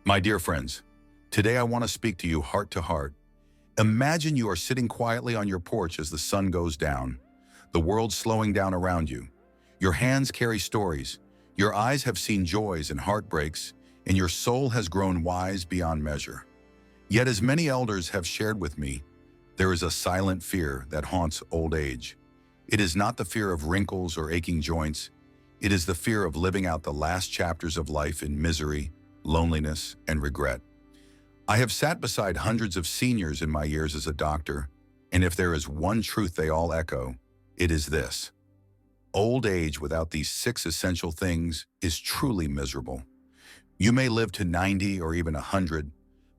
My dear friends, today I want to speak to you heart to heart. Imagine you are sitting quietly on your porch as the sun goes down, the world slowing down around you. Your hands carry stories, your eyes have seen joys and heartbreaks, and your soul has grown wise beyond measure. Yet as many elders have shared with me, there is a silent fear that haunts old age. It is not the fear of wrinkles or aching joints. It is the fear of living out the last chapters of life in misery, loneliness, and regret. I have sat beside hundreds of seniors in my years as a doctor, and if there is one truth they all echo, it is this. Old age without these 6 essential things is truly miserable. You may live to 90 or even 100,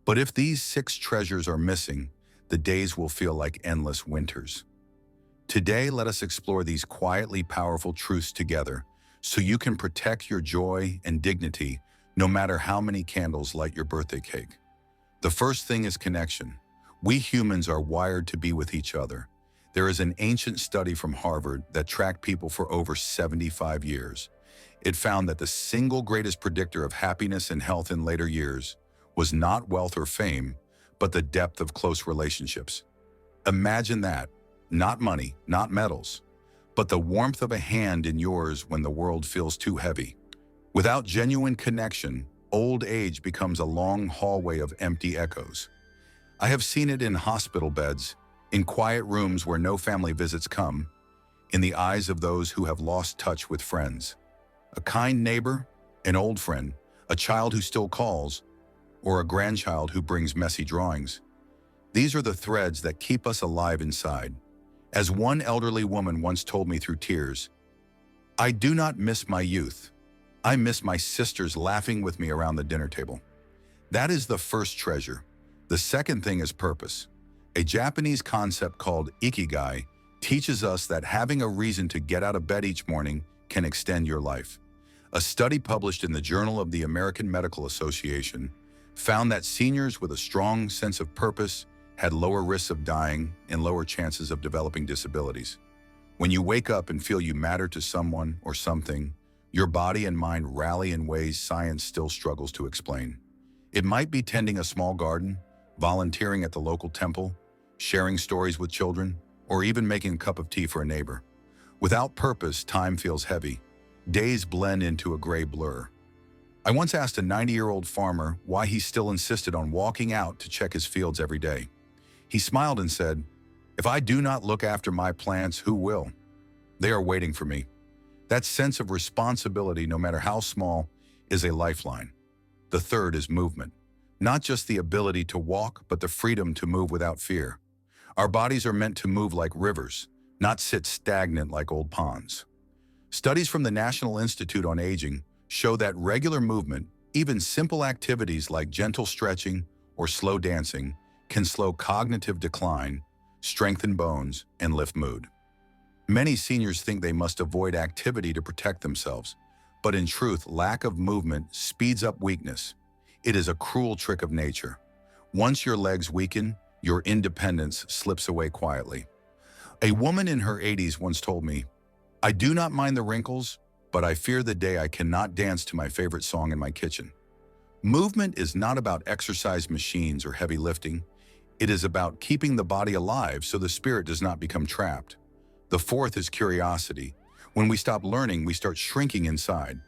but if these 6 treasures are missing, the days will feel like endless winters. Today, let us explore these quietly powerful truths together so you can protect your joy and dignity no matter how many candles light your birthday cake. The first thing is connection. We humans are wired to be with each other. There is an ancient study from Harvard that tracked people for over 75 years. It found that the single greatest predictor of happiness and health in later years was not wealth or fame, but the depth of close relationships. Imagine that, not money, not medals, but the warmth of a hand in yours when the world feels too heavy. Without genuine connection, old age becomes a long hallway of empty echoes. I have seen it in hospital beds, in quiet rooms where no family visits come, in the eyes of those who have lost touch with friends. A kind neighbor, an old friend, a child who still calls, or a grandchild who brings messy drawings. These are the threads that keep us alive inside. As one elderly woman once told me through tears, "I do not miss my youth. I miss my sisters laughing with me around the dinner table." That is the first treasure. The second thing is purpose. A Japanese concept called ikigai teaches us that having a reason to get out of bed each morning can extend your life. A study published in the Journal of the American Medical Association found that seniors with a strong sense of purpose had lower risks of dying and lower chances of developing disabilities. When you wake up and feel you matter to someone or something, your body and mind rally in ways science still struggles to explain. It might be tending a small garden, volunteering at the local temple, sharing stories with children, or even making a cup of tea for a neighbor. Without purpose, time feels heavy. Days blend into a gray blur. I once asked a 90-year-old farmer why he still insisted on walking out to check his fields every day. He smiled and said, "If I do not look after my plants, who will? They are waiting for me." That sense of responsibility, no matter how small, is a lifeline. The third is movement. Not just the ability to walk, but the freedom to move without fear. Our bodies are meant to move like rivers, not sit stagnant like old ponds. Studies from the National Institute on Aging show that regular movement, even simple activities like gentle stretching or slow dancing, can slow cognitive decline, strengthen bones, and lift mood. Many seniors think they must avoid activity to protect themselves, but in truth, lack of movement speeds up weakness. It is a cruel trick of nature. Once your legs weaken, your independence slips away quietly. A woman in her 80s once told me, "I do not mind the wrinkles, but I fear the day I cannot dance to my favorite song in my kitchen." Movement is not about exercise machines or heavy lifting. It is about keeping the body alive so the spirit does not become trapped. The fourth is curiosity. When we stop learning, we start shrinking inside.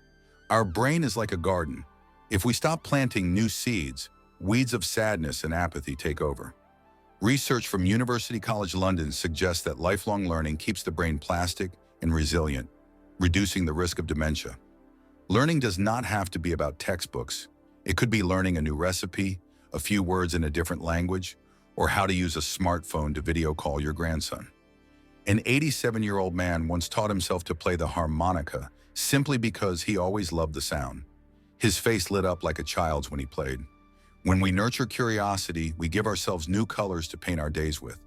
Our brain is like a garden. If we stop planting new seeds, weeds of sadness and apathy take over. Research from University College London suggests that lifelong learning keeps the brain plastic and resilient, reducing the risk of dementia. Learning does not have to be about textbooks. It could be learning a new recipe, a few words in a different language, or how to use a smartphone to video call your grandson. An 87-year-old man once taught himself to play the harmonica simply because he always loved the sound. His face lit up like a child's when he played. When we nurture curiosity, we give ourselves new colors to paint our days with.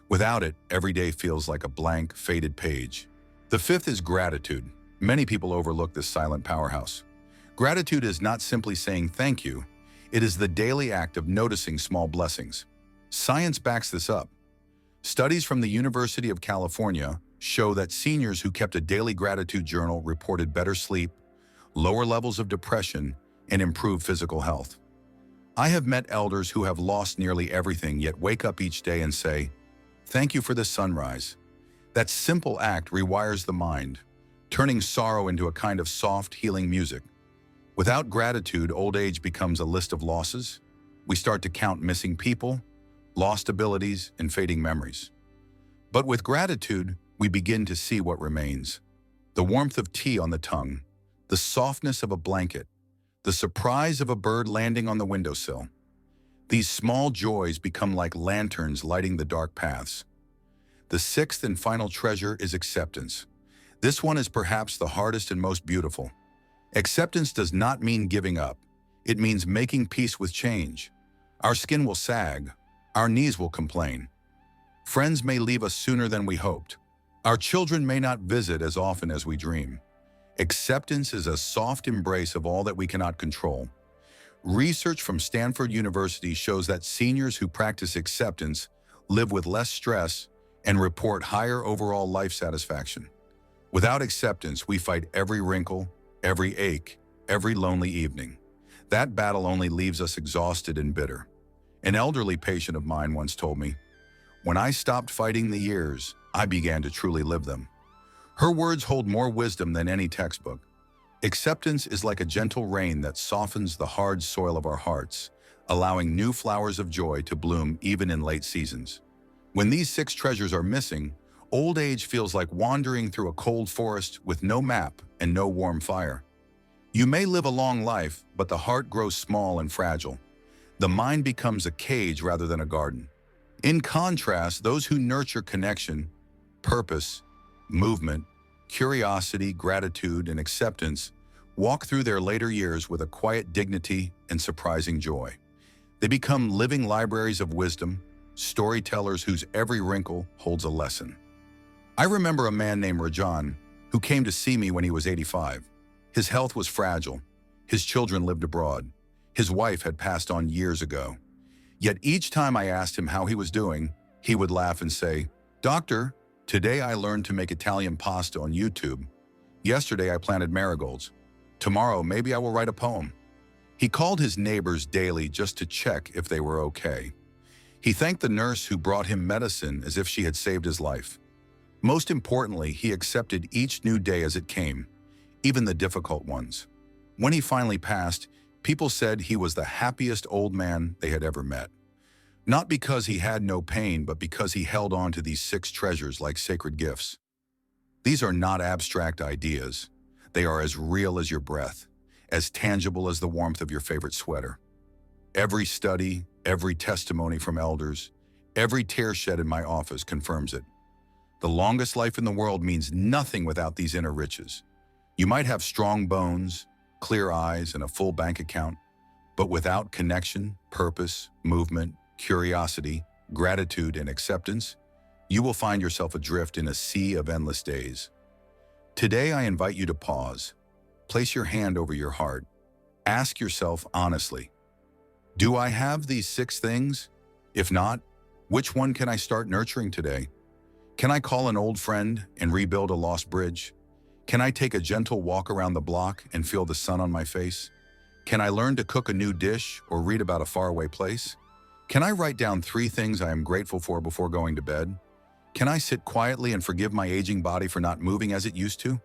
Without it, every day feels like a blank, faded page. The fifth is gratitude. Many people overlook this silent powerhouse. Gratitude is not simply saying thank you. It is the daily act of noticing small blessings. Science backs this up. Studies from the University of California show that seniors who kept a daily gratitude journal reported better sleep, lower levels of depression, and improved physical health. I have met elders who have lost nearly everything yet wake up each day and say, "Thank you for the sunrise." That simple act rewires the mind, turning sorrow into a kind of soft, healing music. Without gratitude, old age becomes a list of losses. We start to count missing people, lost abilities, and fading memories. But with gratitude, we begin to see what remains. The warmth of tea on the tongue, the softness of a blanket, the surprise of a bird landing on the windowsill. These small joys become like lanterns lighting the dark paths. The sixth and final treasure is acceptance. This one is perhaps the hardest and most beautiful. Acceptance does not mean giving up. It means making peace with change. Our skin will sag. Our knees will complain. Friends may leave us sooner than we hoped. Our children may not visit as often as we dream. Acceptance is a soft embrace of all that we cannot control. Research from Stanford University shows that seniors who practice acceptance live with less stress and report higher overall life satisfaction. Without acceptance, we fight every wrinkle, every ache, every lonely evening. That battle only leaves us exhausted and bitter. An elderly patient of mine once told me, "When I stopped fighting the years, I began to truly live them." Her words hold more wisdom than any textbook. Acceptance is like a gentle rain that softens the hard soil of our hearts, allowing new flowers of joy to bloom even in late seasons. When these six treasures are missing, old age feels like wandering through a cold forest with no map and no warm fire. You may live a long life, but the heart grows small and fragile. The mind becomes a cage rather than a garden. In contrast, those who nurture connection, purpose, movement, curiosity, gratitude, and acceptance walk through their later years with a quiet dignity and surprising joy. They become living libraries of wisdom, storytellers whose every wrinkle holds a lesson. I remember a man named Rajan who came to see me when he was 85. His health was fragile. His children lived abroad. His wife had passed on years ago. Yet each time I asked him how he was doing, he would laugh and say, "Doctor, today I learned to make Italian pasta on YouTube. Yesterday I planted marigolds. Tomorrow maybe I will write a poem." He called his neighbors daily just to check if they were okay. He thanked the nurse who brought him medicine as if she had saved his life. Most importantly, he accepted each new day as it came, even the difficult ones. When he finally passed, people said he was the happiest old man they had ever met. Not because he had no pain, but because he held on to these six treasures like sacred gifts. These are not abstract ideas. They are as real as your breath, as tangible as the warmth of your favorite sweater. Every study, every testimony from elders, every tear shed in my office confirms it. The longest life in the world means nothing without these inner riches. You might have strong bones, clear eyes, and a full bank account, but without connection, purpose, movement, curiosity, gratitude, and acceptance, you will find yourself adrift in a sea of endless days. Today, I invite you to pause. Place your hand over your heart. Ask yourself honestly, do I have these six things? If not, which one can I start nurturing today? Can I call an old friend and rebuild a lost bridge? Can I take a gentle walk around the block and feel the sun on my face? Can I learn to cook a new dish or read about a faraway place? Can I write down 3 things I am grateful for before going to bed? Can I sit quietly and forgive my aging body for not moving as it used to?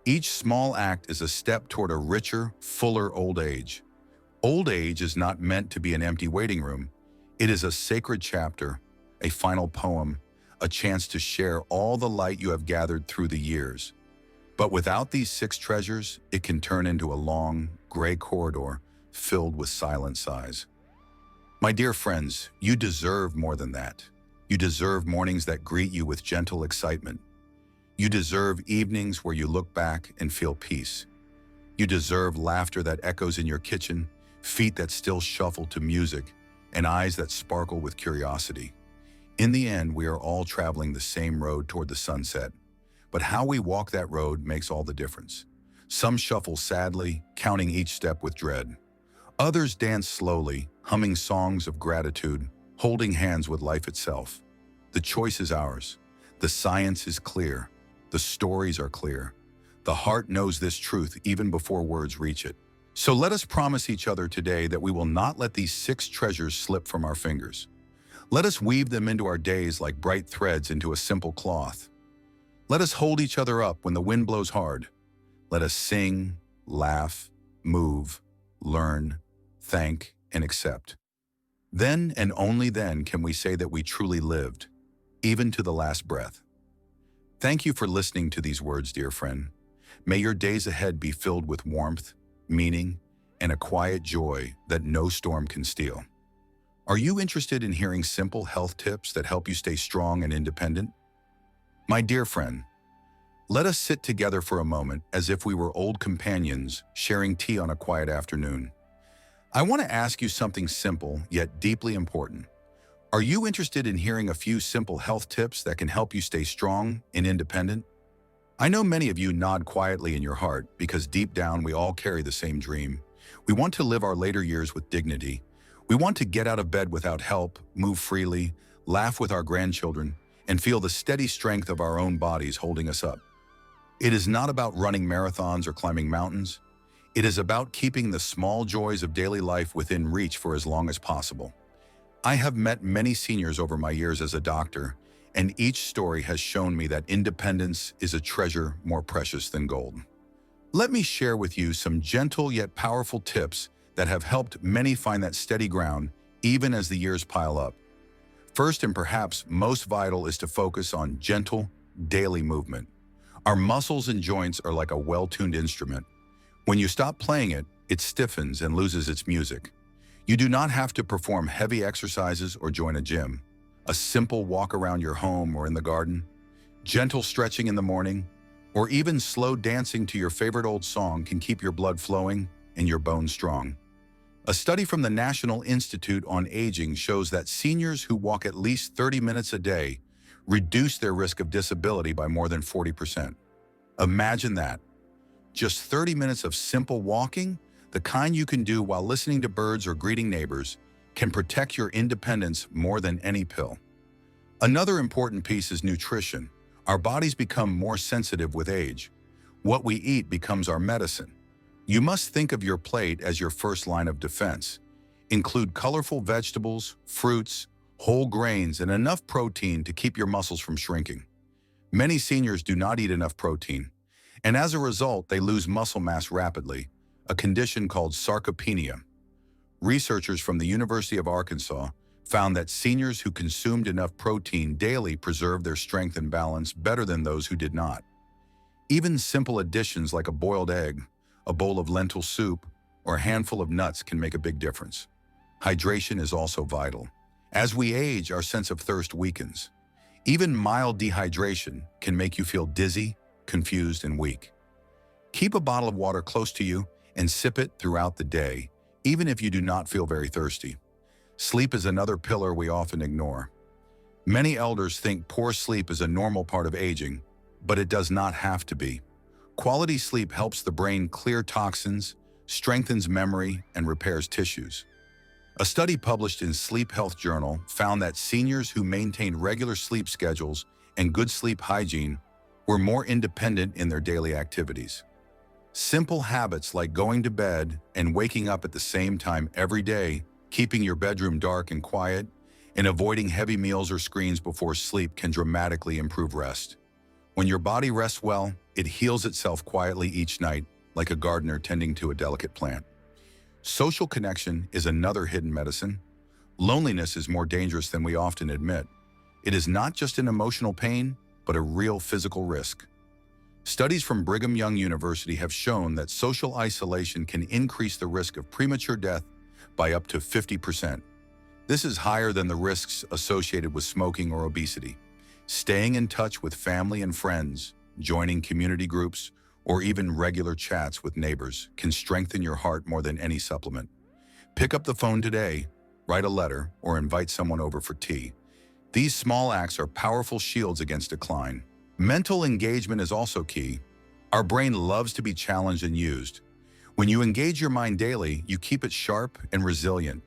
Each small act is a step toward a richer, fuller old age. Old age is not meant to be an empty waiting room. It is a sacred chapter, a final poem, a chance to share all the light you have gathered through the years. But without these 6 treasures, it can turn into a long, gray corridor filled with silent sighs. My dear friends, you deserve more than that. You deserve mornings that greet you with gentle excitement. You deserve evenings where you look back and feel peace. You deserve laughter that echoes in your kitchen, feet that still shuffle to music, and eyes that sparkle with curiosity. In the end, we are all traveling the same road toward the sunset. But how we walk that road makes all the difference. Some shuffle sadly, counting each step with dread. Others dance slowly, humming songs of gratitude, holding hands with life itself. The choice is ours. The science is clear. The stories are clear. The heart knows this truth even before words reach it. So let us promise each other today that we will not let these 6 treasures slip from our fingers. Let us weave them into our days like bright threads into a simple cloth. Let us hold each other up when the wind blows hard. Let us sing, laugh, move, learn, thank, and accept. Then and only then can we say that we truly lived, even to the last breath. Thank you for listening to these words, dear friend. May your days ahead be filled with warmth, meaning, and a quiet joy that no storm can steal. Are you interested in hearing simple health tips that help you stay strong and independent? My dear friend, let us sit together for a moment as if we were old companions sharing tea on a quiet afternoon. I want to ask you something simple yet deeply important. Are you interested in hearing a few simple health tips that can help you stay strong and independent? I know many of you nod quietly in your heart because deep down we all carry the same dream. We want to live our later years with dignity. We want to get out of bed without help, move freely, laugh with our grandchildren, and feel the steady strength of our own bodies holding us up. It is not about running marathons or climbing mountains. It is about keeping the small joys of daily life within reach for as long as possible. I have met many seniors over my years as a doctor, and each story has shown me that independence is a treasure more precious than gold. Let me share with you some gentle yet powerful tips that have helped many find that steady ground even as the years pile up. First and perhaps most vital is to focus on gentle, daily movement. Our muscles and joints are like a well-tuned instrument. When you stop playing it, it stiffens and loses its music. You do not have to perform heavy exercises or join a gym. A simple walk around your home or in the garden, gentle stretching in the morning, or even slow dancing to your favorite old song can keep your blood flowing and your bones strong. A study from the National Institute on Aging shows that seniors who walk at least 30 minutes a day reduce their risk of disability by more than 40%. Imagine that. Just 30 minutes of simple walking, the kind you can do while listening to birds or greeting neighbors, can protect your independence more than any pill. Another important piece is nutrition. Our bodies become more sensitive with age. What we eat becomes our medicine. You must think of your plate as your first line of defense. Include colorful vegetables, fruits, whole grains, and enough protein to keep your muscles from shrinking. Many seniors do not eat enough protein, and as a result, they lose muscle mass rapidly, a condition called sarcopenia. Researchers from the University of Arkansas found that seniors who consumed enough protein daily preserved their strength and balance better than those who did not. Even simple additions like a boiled egg, a bowl of lentil soup, or a handful of nuts can make a big difference. Hydration is also vital. As we age, our sense of thirst weakens. Even mild dehydration can make you feel dizzy, confused, and weak. Keep a bottle of water close to you and sip it throughout the day, even if you do not feel very thirsty. Sleep is another pillar we often ignore. Many elders think poor sleep is a normal part of aging, but it does not have to be. Quality sleep helps the brain clear toxins, strengthens memory, and repairs tissues. A study published in Sleep Health Journal found that seniors who maintained regular sleep schedules and good sleep hygiene were more independent in their daily activities. Simple habits like going to bed and waking up at the same time every day, keeping your bedroom dark and quiet, and avoiding heavy meals or screens before sleep can dramatically improve rest. When your body rests well, it heals itself quietly each night, like a gardener tending to a delicate plant. Social connection is another hidden medicine. Loneliness is more dangerous than we often admit. It is not just an emotional pain, but a real physical risk. Studies from Brigham Young University have shown that social isolation can increase the risk of premature death by up to 50%. This is higher than the risks associated with smoking or obesity. Staying in touch with family and friends, joining community groups, or even regular chats with neighbors can strengthen your heart more than any supplement. Pick up the phone today, write a letter, or invite someone over for tea. These small acts are powerful shields against decline. Mental engagement is also key. Our brain loves to be challenged and used. When you engage your mind daily, you keep it sharp and resilient.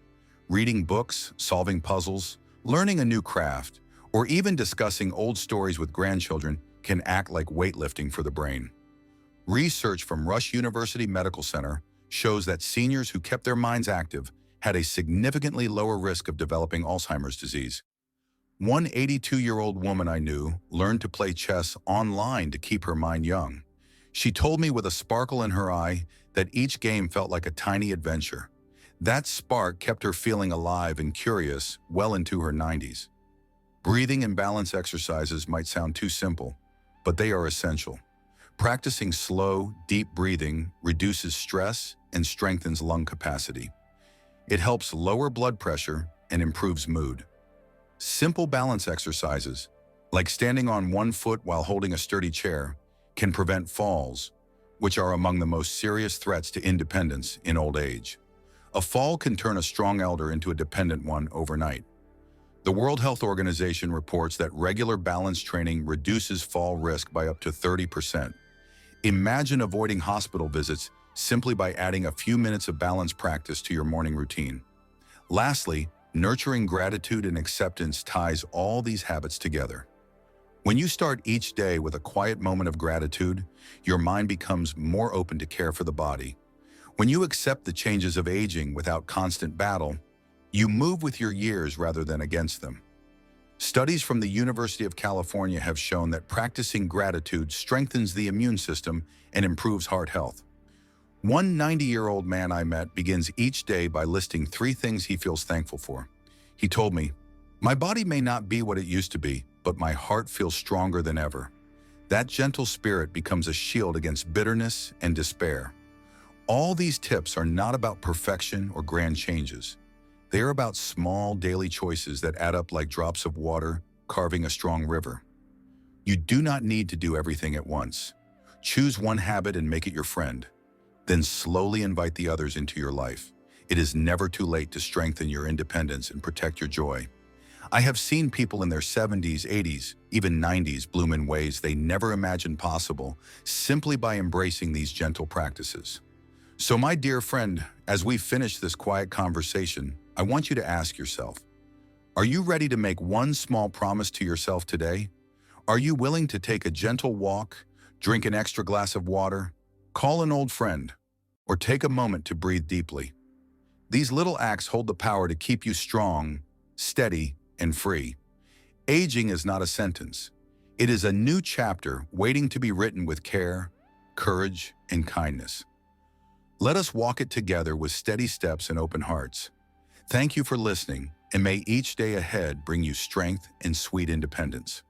Reading books, solving puzzles, learning a new craft, or even discussing old stories with grandchildren can act like weightlifting for the brain. Research from Rush University Medical Center shows that seniors who kept their minds active had a significantly lower risk of developing Alzheimer's disease. One 82-year-old woman I knew learned to play chess online to keep her mind young. She told me with a sparkle in her eye that each game felt like a tiny adventure. That spark kept her feeling alive and curious well into her 90s. Breathing and balance exercises might sound too simple, but they are essential. Practicing slow, deep breathing reduces stress and strengthens lung capacity. It helps lower blood pressure and improves mood. Simple balance exercises, like standing on one foot while holding a sturdy chair, can prevent falls, which are among the most serious threats to independence in old age. A fall can turn a strong elder into a dependent one overnight. The World Health Organization reports that regular balance training reduces fall risk by up to 30%. Imagine avoiding hospital visits simply by adding a few minutes of balance practice to your morning routine. Lastly, nurturing gratitude and acceptance ties all these habits together. When you start each day with a quiet moment of gratitude, your mind becomes more open to care for the body. When you accept the changes of aging without constant battle, you move with your years rather than against them. Studies from the University of California have shown that practicing gratitude strengthens the immune system and improves heart health. One 90-year-old man I met begins each day by listing 3 things he feels thankful for. He told me, "My body may not be what it used to be, but my heart feels stronger than ever." That gentle spirit becomes a shield against bitterness and despair. All these tips are not about perfection or grand changes. They are about small daily choices that add up like drops of water, carving a strong river. You do not need to do everything at once. Choose one habit and make it your friend. Then slowly invite the others into your life. It is never too late to strengthen your independence and protect your joy. I have seen people in their 70s, 80s, even 90s bloom in ways they never imagined possible simply by embracing these gentle practices. So my dear friend, as we finish this quiet conversation, I want you to ask yourself, are you ready to make one small promise to yourself today? Are you willing to take a gentle walk, drink an extra glass of water, call an old friend, or take a moment to breathe deeply? These little acts hold the power to keep you strong, steady, and free. Aging is not a sentence. It is a new chapter waiting to be written with care, courage, and kindness. Let us walk it together with steady steps and open hearts. Thank you for listening, and may each day ahead bring you strength and sweet independence.